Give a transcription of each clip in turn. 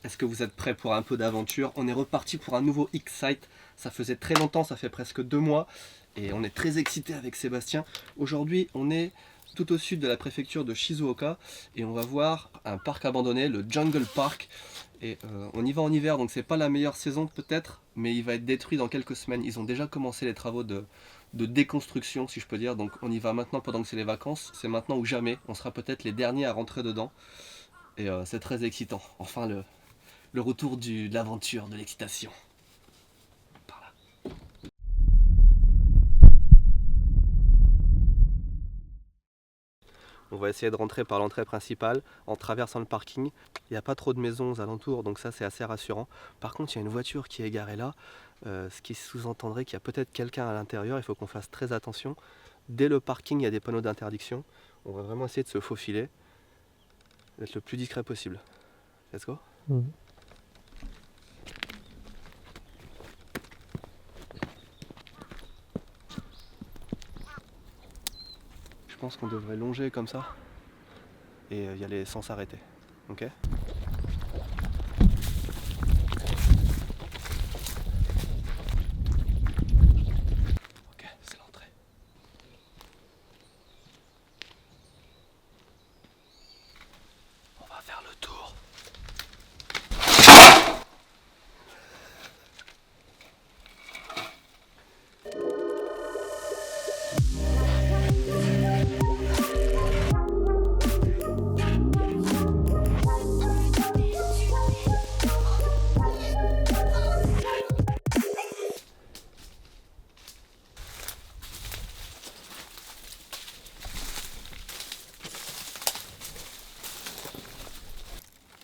Est-ce que vous êtes prêts pour un peu d'aventure? On est reparti pour un nouveau X-Site. Ça faisait très longtemps, ça fait presque 2 mois. Et on est très excités avec Sébastien. Aujourd'hui, on est tout au sud de la préfecture de Shizuoka. Et on va voir un parc abandonné, le Jungle Park. Et on y va en hiver, donc c'est pas la meilleure saison peut-être. Mais il va être détruit dans quelques semaines. Ils ont déjà commencé les travaux de déconstruction, si je peux dire. Donc on y va maintenant pendant que c'est les vacances. C'est maintenant ou jamais. On sera peut-être les derniers à rentrer dedans. Et c'est très excitant. Enfin, le retour de l'aventure, de l'excitation. Par là. On va essayer de rentrer par l'entrée principale en traversant le parking. Il n'y a pas trop de maisons aux alentours, donc ça c'est assez rassurant. Par contre, il y a une voiture qui est garée là, ce qui sous-entendrait qu'il y a peut-être quelqu'un à l'intérieur. Il faut qu'on fasse très attention. Dès le parking, il y a des panneaux d'interdiction. On va vraiment essayer de se faufiler, d'être le plus discret possible. Let's go. Je pense qu'on devrait longer comme ça et y aller sans s'arrêter. Ok? Ok, c'est l'entrée. On va faire le tour.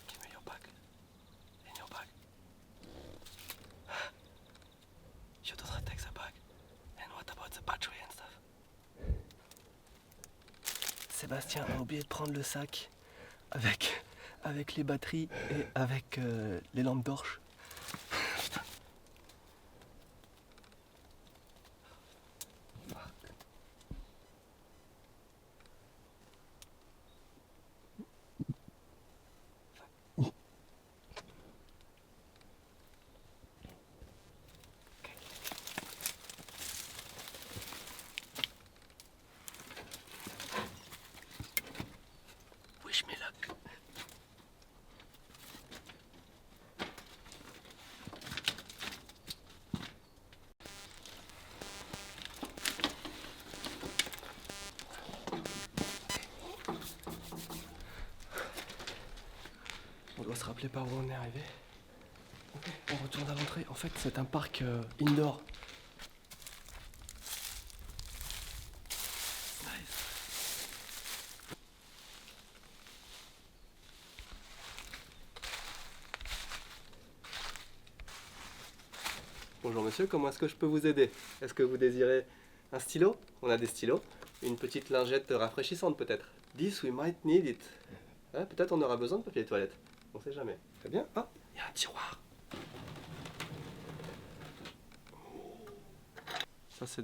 Give me your bag. In your bag. You don't take the bag. And what about the battery and stuff? Sébastien a oublié de prendre le sac avec les batteries et avec les lampes torches. Wish me luck. On doit se rappeler par où on est arrivé. Ok, on retourne à l'entrée. En fait, c'est un parc indoor. Nice. Bonjour monsieur, comment est-ce que je peux vous aider? Est-ce que vous désirez un stylo? On a des stylos. Une petite lingette rafraîchissante peut-être. This we might need it. Hein, peut-être on aura besoin de papier de toilette. On sait jamais. Très bien. Ah, il y a un tiroir. Ça c'est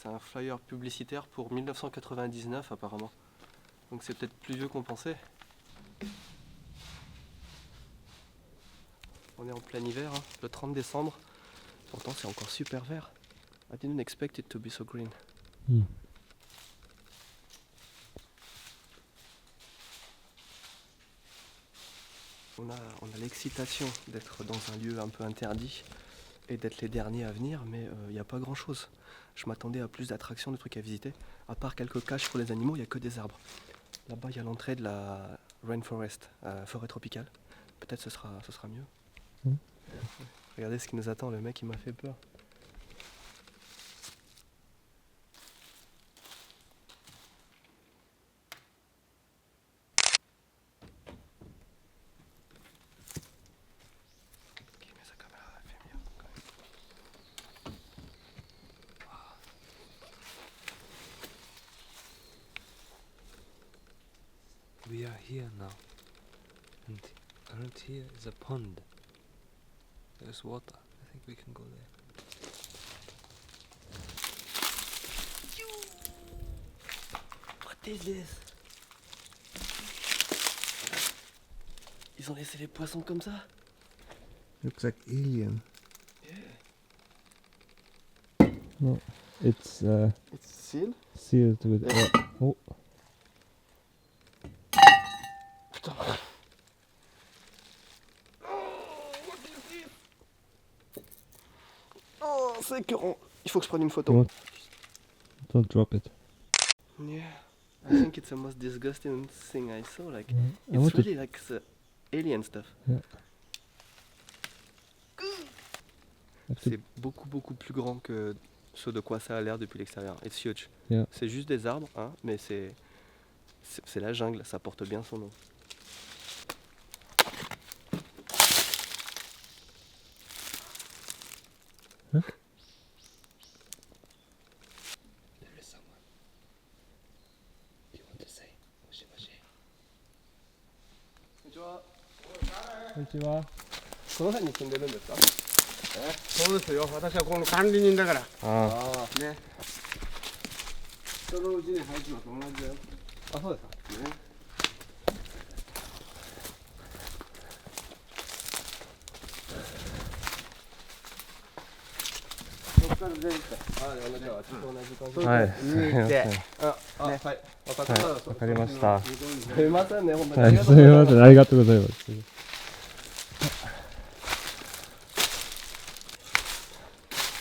un flyer publicitaire pour 1999 apparemment. Donc c'est peut-être plus vieux qu'on pensait. On est en plein hiver, hein, le 30 décembre. Pourtant c'est encore super vert. I didn't expect it to be so green. On a l'excitation d'être dans un lieu un peu interdit et d'être les derniers à venir, mais il n'y a pas grand chose. Je m'attendais à plus d'attractions, de trucs à visiter. À part quelques caches pour les animaux, il n'y a que des arbres. Là-bas, il y a l'entrée de la rainforest, forêt tropicale. Peut-être ce sera mieux. Regardez ce qui nous attend, le mec il m'a fait peur. Ok, mais sa caméra elle fait mieux quand même. We are here now, and around here is a pond. There's water. I think we can go there. What is this? Ils ont laissé les poissons comme ça? Looks like alien. Yeah. It's It's sealed. sealed with. Oh. Putain. Oh, c'est écœurant. Il faut que je prenne une photo. Don't- Don't drop it. Yeah. I think it's the most disgusting thing I saw. Like, I want it's to. really like the alien stuff. C'est beaucoup plus grand que ce de quoi ça a l'air depuis l'extérieur. It's huge. Yeah. C'est juste des arbres, hein, mais c'est la jungle, ça porte bien son nom. Huh? There is someone. You want to say moshi moshi? Konnichiwa. こんにちは。この辺に住んでるんですか？そうですよ。私はこの管理人だから。ああね。人のうちに入ってます。同じだよ。あ、そうですか。ね。こっから出てきた。あ、同じだ。ちょっと同じ感じ。はい。抜いて。あ、はい。わかった。はい、わかりました。はすいませんね、本当に。い、すみません。ありがとうございます。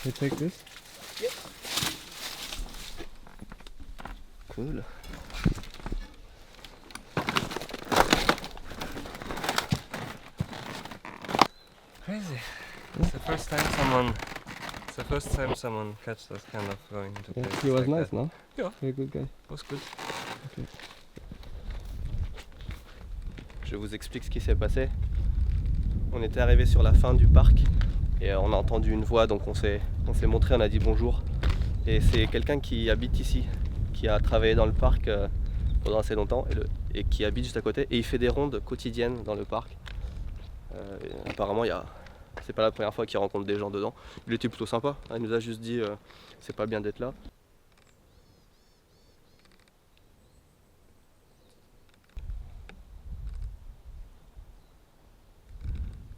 You take this? Cool. Crazy. It's the first time someone. It's the first time someone catched us kind of going to Yeah, places he was like nice, that. no? Yeah. Very good guy. Was good. Je vous explique ce qui s'est passé. On était arrivé sur la fin du parc et on a entendu une voix, donc on s'est montré, on a dit bonjour. Et c'est quelqu'un qui habite ici, qui a travaillé dans le parc pendant assez longtemps et qui habite juste à côté. Et il fait des rondes quotidiennes dans le parc. Apparemment, c'est pas la première fois qu'il rencontre des gens dedans. Il était plutôt sympa, hein, il nous a juste dit c'est pas bien d'être là.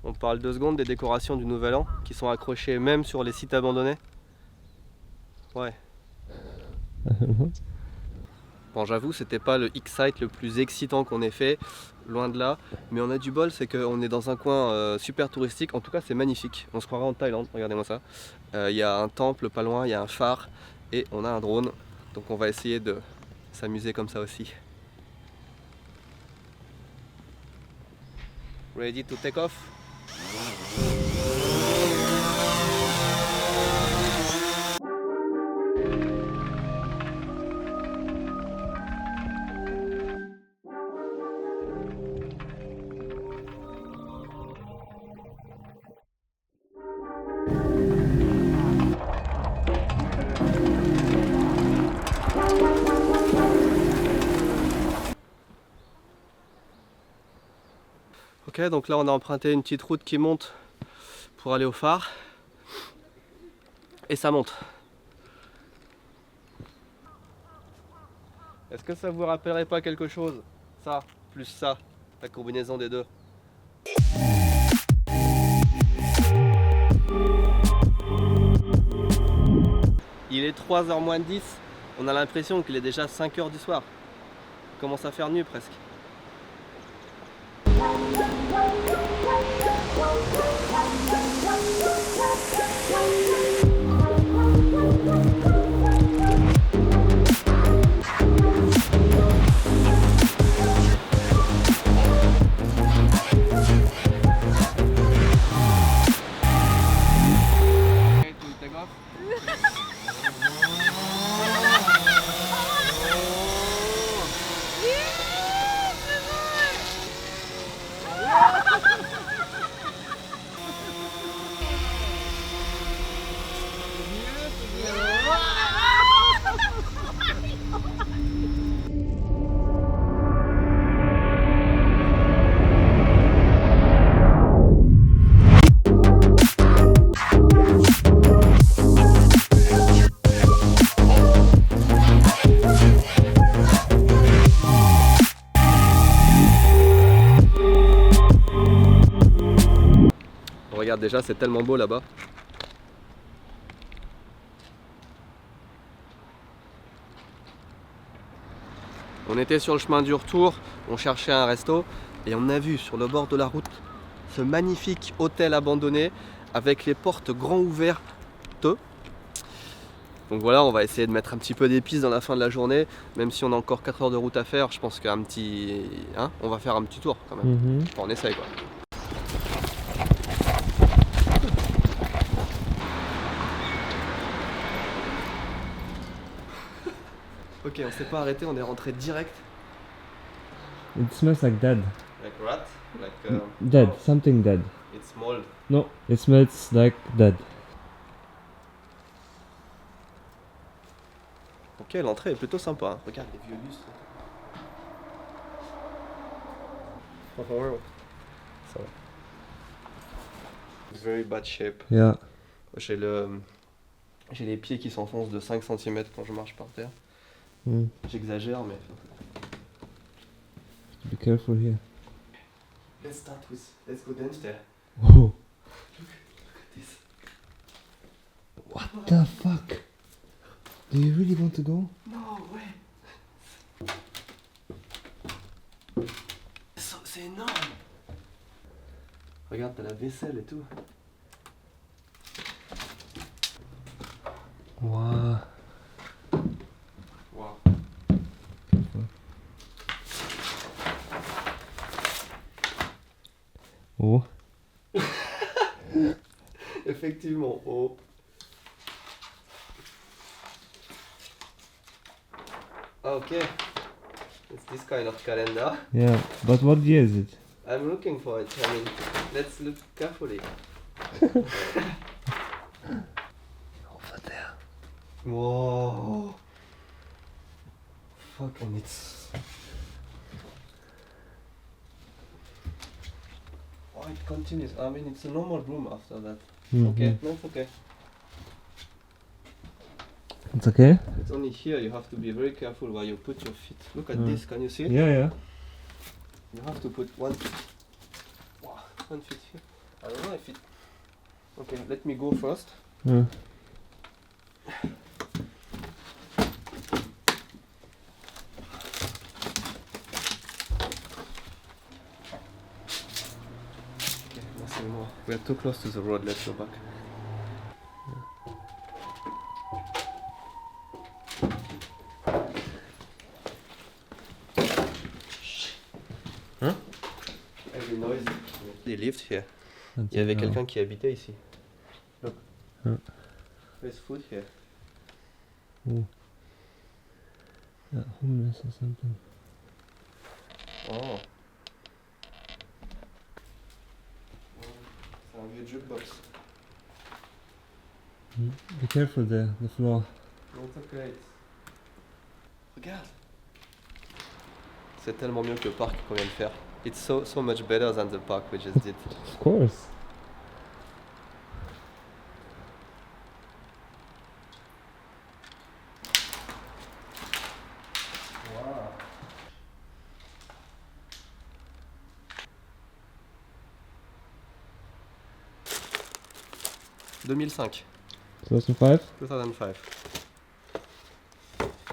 On parle 2 secondes des décorations du Nouvel An qui sont accrochées même sur les sites abandonnés. Ouais. Bon, j'avoue, c'était pas le X-Site le plus excitant qu'on ait fait, loin de là. Mais on a du bol, c'est qu'on est dans un coin super touristique. En tout cas, c'est magnifique. On se croirait en Thaïlande, regardez-moi ça. Il y a un temple pas loin, il y a un phare et on a un drone. Donc on va essayer de s'amuser comme ça aussi. Ready to take off? Ok, donc là on a emprunté une petite route qui monte pour aller au phare. Et ça monte. Est-ce que ça vous rappellerait pas quelque chose? Ça, plus ça, la combinaison des deux. Il est 3h moins 10, on a l'impression qu'il est déjà 5h du soir. Il commence à faire nuit presque. Regarde déjà, c'est tellement beau là-bas. On était sur le chemin du retour, on cherchait un resto et on a vu sur le bord de la route ce magnifique hôtel abandonné avec les portes grands ouvertes. Donc voilà, on va essayer de mettre un petit peu d'épices dans la fin de la journée, même si on a encore 4 heures de route à faire, je pense qu'un petit... Hein, on va faire un petit tour quand même. Enfin, on essaye quoi. Ok, on s'est pas arrêté, on est rentré direct. It smells like dead. Like rat, like Dead, something dead. it's mold. No, it smells like dead. Ok, l'entrée est plutôt sympa. Hein. Regarde les vieux lustres. Ça va. Very bad shape. Yeah. J'ai les pieds qui s'enfoncent de 5 cm quand je marche par terre. Mm. J'exagère, mais. Be careful here. Let's go downstairs. Whoa. Look at this. What the fuck? Do you really want to go? No way. C'est énorme. Regarde, t'as la vaisselle et tout. Wow. Wow. Oh. Effectivement, oh. Okay. It's this kind of calendar. Yeah, but what year is it? I'm looking for it. I mean, let's look carefully. Over there. Whoa. Fucking it's. Oh, it continues. I mean, it's a normal room after that. Okay, no, it's okay. It's okay? It's only here. You have to be very careful where you put your feet. Look at Mm. this. Can you see it? Yeah, yeah. You have to put one foot. Wow, 1 foot here. I don't know if it. Okay, let me go first. Mm. Okay, nothing more. We are too close to the road. Let's go back. Hein? Every noise. They lived here. That's Il y avait it now. quelqu'un qui habitait ici. Look. Huh. There's food here. Yeah, homeless or something. Oh. C'est un vieux jukebox. Be careful there, the floor. Non, c'est ok. Regarde. C'est tellement mieux que le parc qu'on vient de faire. It's so much better than the park we just did. Of course. Wow. 2005. 2005? 2005.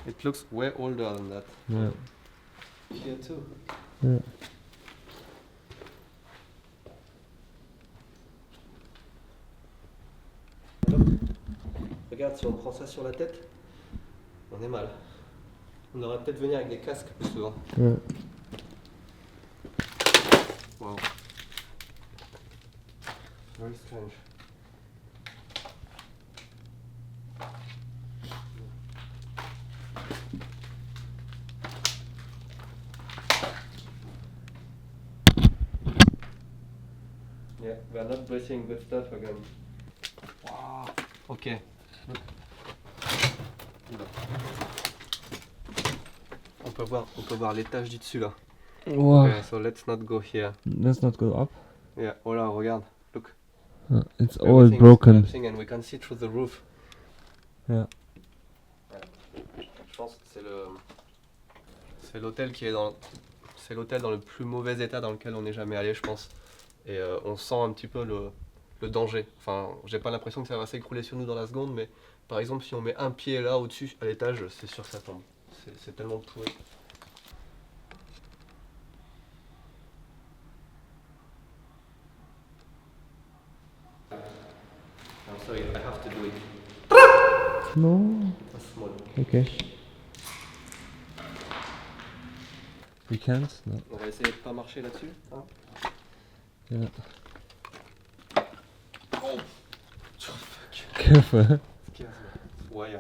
It looks way older than that. Yeah. Here too. Yeah. Regarde, si on prend ça sur la tête, on est mal. On aurait peut-être venir avec des casques plus souvent. Yeah. Wow. Very strange. Yeah, we are not breathing good stuff again. Wow. Ok. Look. Oula. On peut voir l'étage du dessus là. Wow. Okay, so let's not go here. Let's not go up. Yeah, oh là, regarde. Look. It's all Everything is broken. collapsing and we can see through the roof. Yeah. Ouais. Je pense que c'est l'hôtel qui est dans c'est l'hôtel dans le plus mauvais état dans lequel on est jamais allé, je pense. Et on sent un petit peu le danger. Enfin, j'ai pas l'impression que ça va s'écrouler sur nous dans la seconde, mais par exemple, si on met un pied là au-dessus, à l'étage, c'est sûr que ça tombe. C'est tellement pourri. I'm sorry, I have to do it. No. A small. Okay. We can't? No. On va essayer de pas marcher là-dessus. Hein. Yeah. Oh. Careful. Ouais.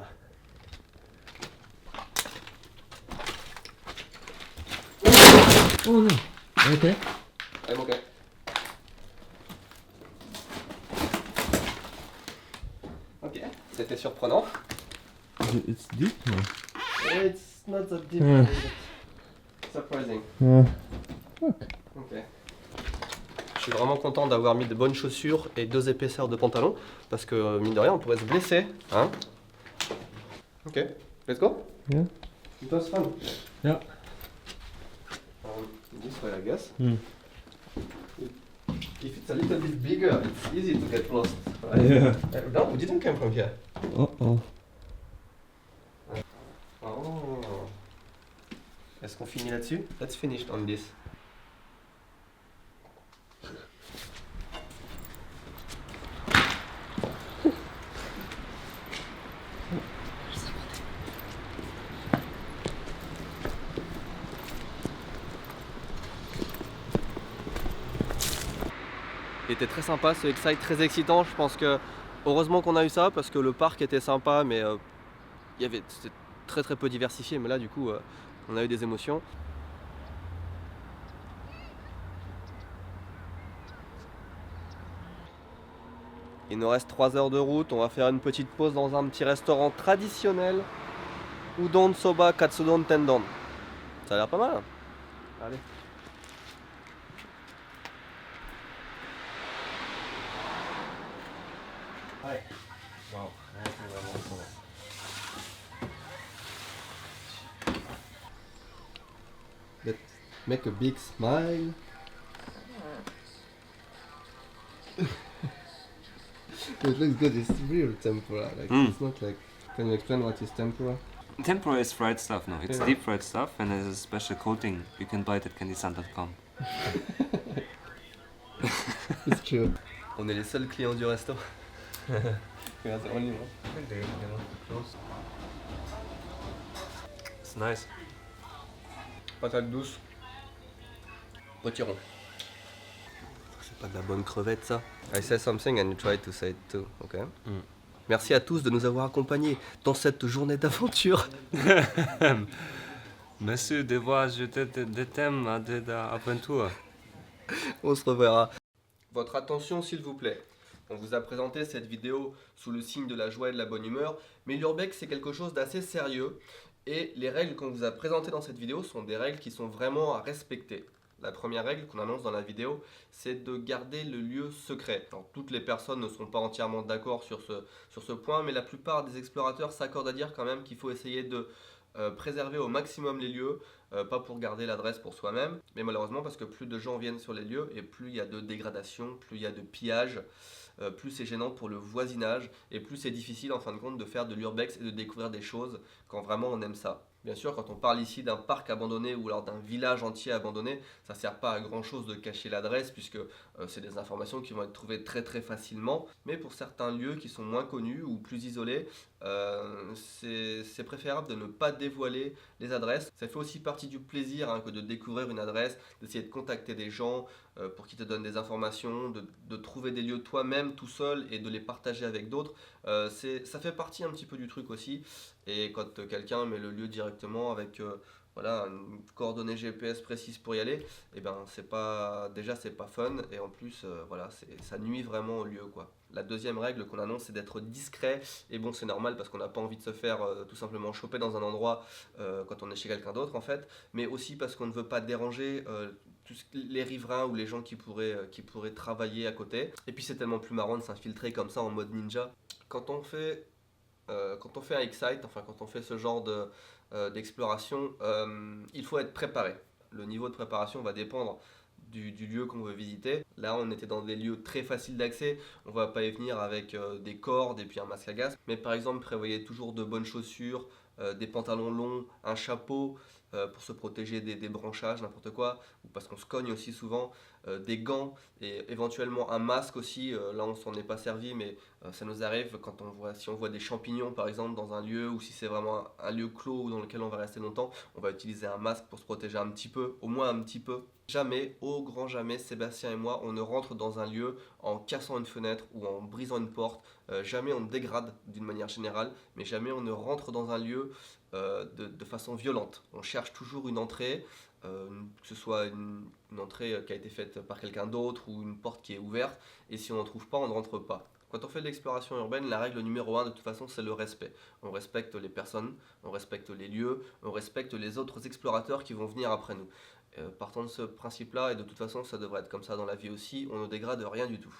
Oh no. Okay. I'm okay. Ok, c'était surprenant. It's deep? No. It's not that deep. Hmm. But surprising. Fuck. Ok. Je suis vraiment content d'avoir mis de bonnes chaussures et 2 épaisseurs de pantalon parce que mine de rien on pourrait se blesser, hein. Ok, let's go. Yeah. It was fun. Yeah. This way I guess. Hmm. If it's a little bit bigger, it's easy to get lost. Right? Yeah. No, we didn't come from here. Uh-oh. Oh. Est-ce qu'on finit là-dessus? Let's finish on this. Il était très sympa ce Excite, très excitant. Je pense que heureusement qu'on a eu ça parce que le parc était sympa, mais c'était très peu diversifié. Mais là, du coup, on a eu des émotions. Il nous reste 3 heures de route. On va faire une petite pause dans un petit restaurant traditionnel. Udon soba katsudon tendon. Ça a l'air pas mal. Allez. Allez. Wow. Let's make a big smile. It looks good. It's real tempura. Like it's not like. Can you explain what is tempura? Tempura is fried stuff, no. It's Yeah. deep fried stuff and there's a special coating. You can buy it at candysan.com. It's true. On est les seuls clients du resto. We are the only one. It's nice. Patate douce. Potiron. C'est pas de la bonne crevette ça. I say something and you try to say it too, ok? Merci à tous de nous avoir accompagnés dans cette journée d'aventure. Merci d'avoir jeté des thèmes à des aventures. On se reverra. Votre attention s'il vous plaît. On vous a présenté cette vidéo sous le signe de la joie et de la bonne humeur, mais l'urbex c'est quelque chose d'assez sérieux et les règles qu'on vous a présentées dans cette vidéo sont des règles qui sont vraiment à respecter. La première règle qu'on annonce dans la vidéo, c'est de garder le lieu secret. Alors, toutes les personnes ne sont pas entièrement d'accord sur ce point, mais la plupart des explorateurs s'accordent à dire quand même qu'il faut essayer de préserver au maximum les lieux, pas pour garder l'adresse pour soi-même, mais malheureusement parce que plus de gens viennent sur les lieux et plus il y a de dégradation, plus il y a de pillage, plus c'est gênant pour le voisinage et plus c'est difficile en fin de compte de faire de l'urbex et de découvrir des choses quand vraiment on aime ça. Bien sûr, quand on parle ici d'un parc abandonné ou alors d'un village entier abandonné, ça ne sert pas à grand chose de cacher l'adresse puisque c'est des informations qui vont être trouvées très facilement. Mais pour certains lieux qui sont moins connus ou plus isolés, c'est préférable de ne pas dévoiler les adresses. Ça fait aussi partie du plaisir que de découvrir une adresse, d'essayer de contacter des gens pour qu'ils te donnent des informations, de trouver des lieux toi-même tout seul et de les partager avec d'autres. Ça fait partie un petit peu du truc aussi. Et quand quelqu'un met le lieu directement avec voilà, une coordonnée GPS précise pour y aller, et ben c'est pas fun et en plus voilà, ça nuit vraiment au lieu quoi. La deuxième règle qu'on annonce c'est d'être discret et bon c'est normal parce qu'on n'a pas envie de se faire tout simplement choper dans un endroit quand on est chez quelqu'un d'autre en fait, mais aussi parce qu'on ne veut pas déranger les riverains ou les gens qui pourraient travailler à côté. Et puis c'est tellement plus marrant de s'infiltrer comme ça en mode ninja. Quand on fait un Excite, enfin quand on fait ce genre d'exploration, il faut être préparé. Le niveau de préparation va dépendre du lieu qu'on veut visiter. Là, on était dans des lieux très faciles d'accès. On va pas y venir avec des cordes et puis un masque à gaz. Mais par exemple, prévoyez toujours de bonnes chaussures, des pantalons longs, un chapeau pour se protéger des branchages, n'importe quoi, ou parce qu'on se cogne aussi souvent, des gants et éventuellement un masque aussi. Là, on s'en est pas servi, mais ça nous arrive quand si on voit des champignons par exemple dans un lieu, ou si c'est vraiment un lieu clos ou dans lequel on va rester longtemps, on va utiliser un masque pour se protéger un petit peu, au moins un petit peu. Jamais, au grand jamais, Sébastien et moi, on ne rentre dans un lieu en cassant une fenêtre ou en brisant une porte. Jamais on dégrade d'une manière générale, mais jamais on ne rentre dans un lieu de façon violente. On cherche toujours une entrée, que ce soit une entrée qui a été faite par quelqu'un d'autre ou une porte qui est ouverte, et si on n'en trouve pas, on ne rentre pas. Quand on fait de l'exploration urbaine, la règle numéro 1 de toute façon, c'est le respect. On respecte les personnes, on respecte les lieux, on respecte les autres explorateurs qui vont venir après nous. Partant de ce principe-là, et de toute façon ça devrait être comme ça dans la vie aussi, on ne dégrade rien du tout.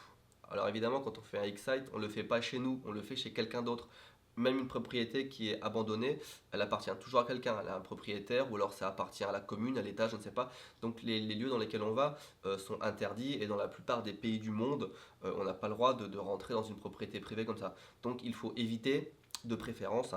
Alors évidemment, quand on fait un X-Site, on ne le fait pas chez nous, on le fait chez quelqu'un d'autre. Même une propriété qui est abandonnée, elle appartient toujours à quelqu'un, elle a un propriétaire, ou alors ça appartient à la commune, à l'État, je ne sais pas. Donc les lieux dans lesquels on va sont interdits, et dans la plupart des pays du monde, on n'a pas le droit de rentrer dans une propriété privée comme ça. Donc il faut éviter, de préférence,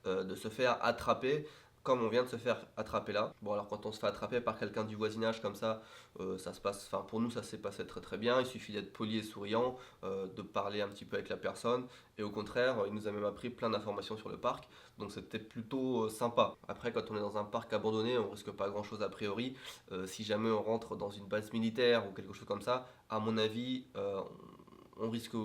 de se faire attraper comme on vient de se faire attraper là. Bon, alors quand on se fait attraper par quelqu'un du voisinage comme ça se passe, enfin pour nous ça s'est passé très très bien. Il suffit d'être poli et souriant, de parler un petit peu avec la personne, et au contraire il nous a même appris plein d'informations sur le parc, donc c'était plutôt sympa. Après, quand on est dans un parc abandonné, on risque pas grand chose a priori. Si jamais on rentre dans une base militaire ou quelque chose comme ça, à mon avis on risque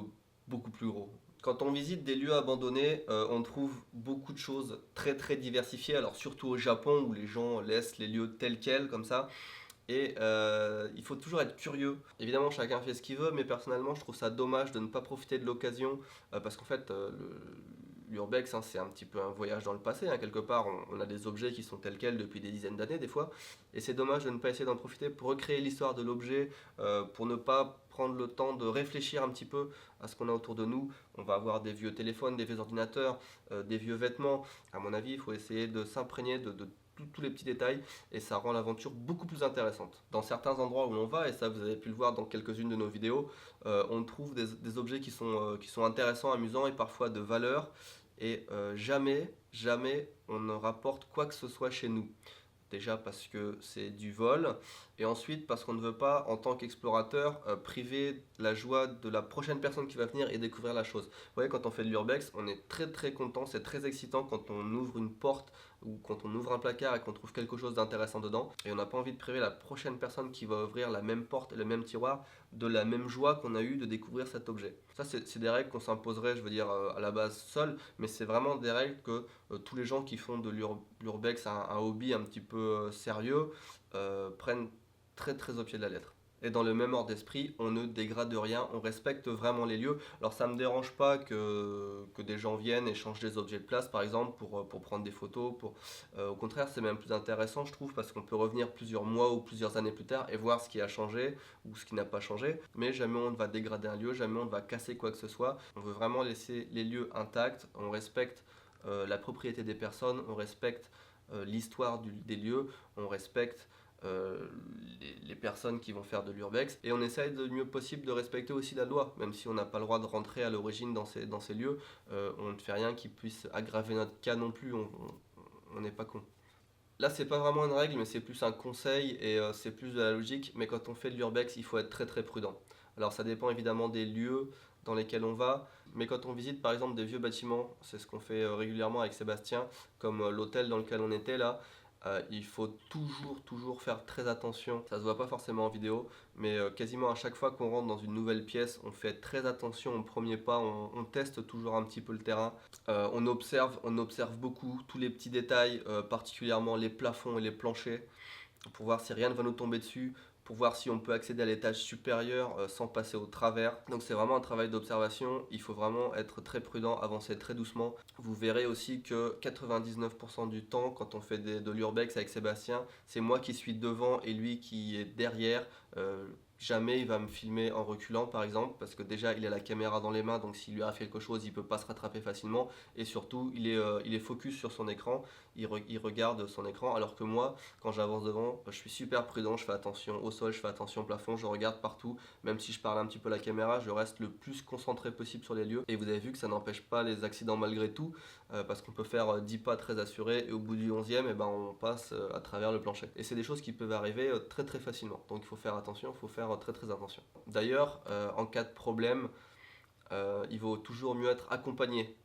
beaucoup plus gros. Quand on visite des lieux abandonnés, on trouve beaucoup de choses très très diversifiées, alors surtout au Japon où les gens laissent les lieux tels quels comme ça. Et il faut toujours être curieux. Évidemment, chacun fait ce qu'il veut, mais personnellement, je trouve ça dommage de ne pas profiter de l'occasion, parce qu'en fait, l'urbex, c'est un petit peu un voyage dans le passé. Quelque part, on a des objets qui sont tels quels depuis des dizaines d'années, des fois, et c'est dommage de ne pas essayer d'en profiter pour recréer l'histoire de l'objet, pour ne pas prendre le temps de réfléchir un petit peu à ce qu'on a autour de nous. On va avoir des vieux téléphones, des vieux ordinateurs, des vieux vêtements. À mon avis, il faut essayer de s'imprégner de tous les petits détails, et ça rend l'aventure beaucoup plus intéressante. Dans certains endroits où on va, et ça vous avez pu le voir dans quelques-unes de nos vidéos, on trouve des objets qui sont intéressants, amusants et parfois de valeur, et jamais on ne rapporte quoi que ce soit chez nous. Déjà parce que c'est du vol, et ensuite parce qu'on ne veut pas, en tant qu'explorateur, priver la joie de la prochaine personne qui va venir et découvrir la chose. Vous voyez, quand on fait de l'urbex, on est très très content, c'est très excitant quand on ouvre une porte ou quand on ouvre un placard et qu'on trouve quelque chose d'intéressant dedans, et on n'a pas envie de priver la prochaine personne qui va ouvrir la même porte et le même tiroir de la même joie qu'on a eu de découvrir cet objet. Ça, c'est des règles qu'on s'imposerait, je veux dire, à la base seul, mais c'est vraiment des règles que tous les gens qui font de l'urbex un hobby un petit peu sérieux prennent très très au pied de la lettre. Et dans le même ordre d'esprit, on ne dégrade rien, on respecte vraiment les lieux. Alors ça ne me dérange pas que des gens viennent et changent des objets de place, par exemple, pour prendre des photos. Au contraire, c'est même plus intéressant, je trouve, parce qu'on peut revenir plusieurs mois ou plusieurs années plus tard et voir ce qui a changé ou ce qui n'a pas changé. Mais jamais on ne va dégrader un lieu, jamais on ne va casser quoi que ce soit. On veut vraiment laisser les lieux intacts, on respecte la propriété des personnes, on respecte l'histoire des lieux, on respecte les personnes qui vont faire de l'urbex, et on essaye le mieux possible de respecter aussi la loi, même si on n'a pas le droit de rentrer à l'origine dans ces lieux. On ne fait rien qui puisse aggraver notre cas non plus, on n'est pas con. Là, c'est pas vraiment une règle, mais c'est plus un conseil, et c'est plus de la logique. Mais quand on fait de l'urbex, il faut être très très prudent. Alors ça dépend évidemment des lieux dans lesquels on va, mais quand on visite par exemple des vieux bâtiments, c'est ce qu'on fait régulièrement avec Sébastien, comme l'hôtel dans lequel on était là, il faut toujours faire très attention. Ça se voit pas forcément en vidéo, mais quasiment à chaque fois qu'on rentre dans une nouvelle pièce, on fait très attention au premier pas, on teste toujours un petit peu le terrain. On observe beaucoup tous les petits détails, particulièrement les plafonds et les planchers, pour voir si rien ne va nous tomber dessus, pour voir si on peut accéder à l'étage supérieur sans passer au travers. Donc c'est vraiment un travail d'observation, il faut vraiment être très prudent, avancer très doucement. Vous verrez aussi que 99% du temps, quand on fait de l'urbex avec Sébastien, c'est moi qui suis devant et lui qui est derrière. Jamais il va me filmer en reculant par exemple, parce que déjà il a la caméra dans les mains, donc s'il lui arrive quelque chose il peut pas se rattraper facilement, et surtout il est focus sur son écran, il regarde son écran, alors que moi quand j'avance devant je suis super prudent, je fais attention au sol, je fais attention au plafond, je regarde partout, même si je parle un petit peu à la caméra, je reste le plus concentré possible sur les lieux, et vous avez vu que ça n'empêche pas les accidents malgré tout, parce qu'on peut faire 10 pas très assurés, et au bout du 11e et ben, on passe à travers le plancher, et c'est des choses qui peuvent arriver très très facilement, donc il faut faire attention, il faut faire très très attention. D'ailleurs, en cas de problème, il vaut toujours mieux être accompagné.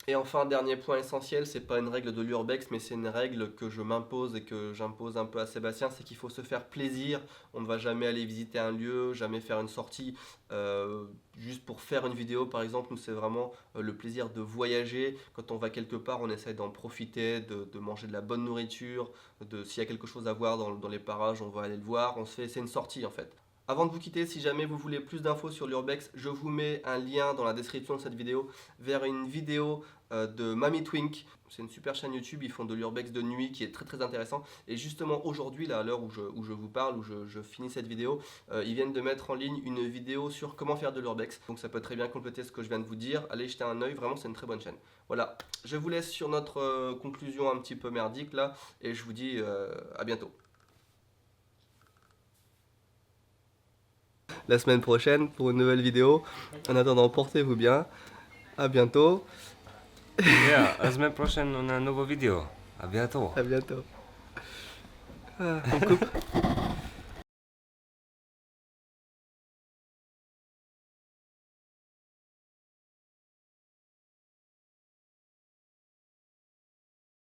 Et enfin, dernier point essentiel, c'est pas une règle de l'urbex, mais c'est une règle que je m'impose et que j'impose un peu à Sébastien, c'est qu'il faut se faire plaisir. On ne va jamais aller visiter un lieu, jamais faire une sortie juste pour faire une vidéo par exemple. Nous, c'est vraiment le plaisir de voyager. Quand on va quelque part, on essaie d'en profiter, de manger de la bonne nourriture, s'il y a quelque chose à voir dans les parages, on va aller le voir. C'est une sortie en fait. Avant de vous quitter, si jamais vous voulez plus d'infos sur l'urbex, je vous mets un lien dans la description de cette vidéo vers une vidéo de Mami Twink. C'est une super chaîne YouTube, ils font de l'urbex de nuit qui est très très intéressant. Et justement aujourd'hui, là, à l'heure où je vous parle, où je finis cette vidéo, ils viennent de mettre en ligne une vidéo sur comment faire de l'urbex. Donc ça peut très bien compléter ce que je viens de vous dire. Allez jeter un œil, vraiment c'est une très bonne chaîne. Voilà, je vous laisse sur notre conclusion un petit peu merdique là, et je vous dis à bientôt. La semaine prochaine pour une nouvelle vidéo. En attendant, portez-vous bien. À bientôt. Yeah, la semaine prochaine on a une nouvelle vidéo. À bientôt. À bientôt. On coupe.